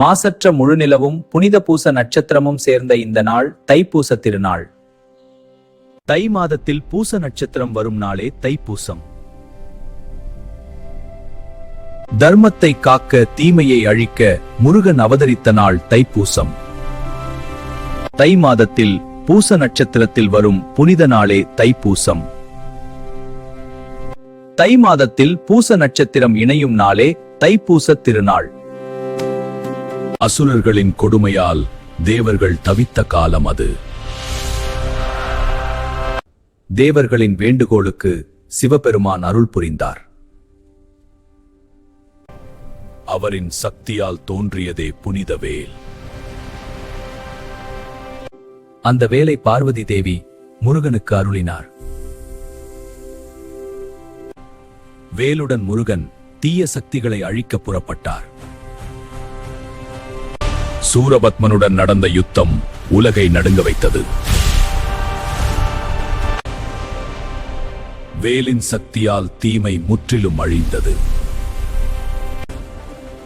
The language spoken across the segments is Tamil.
மாசற்ற முழுநிலவும் புனித பூச நட்சத்திரமும் சேர்ந்த இந்த நாள் தைப்பூச திருநாள். தை மாதத்தில் பூச நட்சத்திரம் வரும் நாளே தைப்பூசம். தர்மத்தை காக்க தீமையை அழிக்க முருகன் அவதரித்த நாள் தைப்பூசம். தை மாதத்தில் பூச நட்சத்திரத்தில் வரும் புனித நாளே தைப்பூசம். தை மாதத்தில் பூச நட்சத்திரம் இணையும் நாளே தைப்பூச திருநாள். அசுரர்களின் கொடுமையால் தேவர்கள் தவித்த காலம் அது. தேவர்களின் வேண்டுகோளுக்கு சிவபெருமான் அருள் புரிந்தார். அவரின் சக்தியால் தோன்றியதே புனித வேல். அந்த வேலை பார்வதி தேவி முருகனுக்கு அருளினார். வேலுடன் முருகன் தீய சக்திகளை அழிக்க புறப்பட்டார். சூரபத்மனுடன் நடந்த யுத்தம் உலகை நடுங்க வைத்தது. வேலின் சக்தியால் தீமை முற்றிலும் அழிந்தது.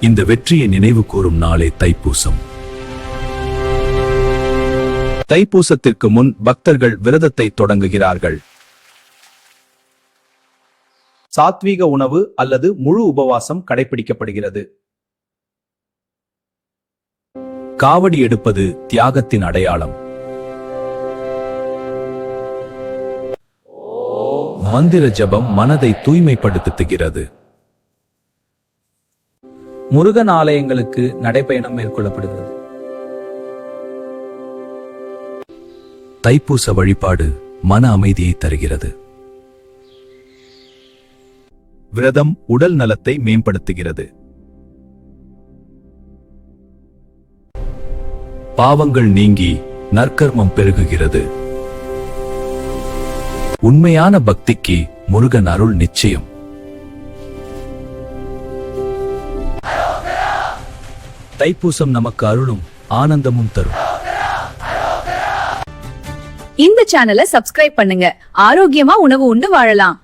இந்த வெற்றியை நினைவு கூறும் நாளே தைப்பூசம். தைப்பூசத்திற்கு முன் பக்தர்கள் விரதத்தை தொடங்குகிறார்கள். சாத்வீக உணவு அல்லது முழு உபவாசம் கடைபிடிக்கப்படுகிறது. காவடி எடுப்பது தியாகத்தின் அடையாளம். மந்திர ஜபம் மனதை தூய்மைப்படுத்துகிறது. முருகன் ஆலயங்களுக்கு நடைபயணம் மேற்கொள்ளப்படுகிறது. தைப்பூச வழிபாடு மன அமைதியை தருகிறது. விரதம் உடல் நலத்தை மேம்படுத்துகிறது. பாவங்கள் நீங்கி நற்கர்மம் பெருகுகிறது. உண்மையான பக்திக்கு முருகன் அருள் நிச்சயம். தைப்பூசம் நமக்கு அருளும் ஆனந்தமும் தரும். இந்த சேனலை சப்ஸ்கிரைப் பண்ணுங்க. ஆரோக்கியமா உணவு உண்டு வாழலாம்.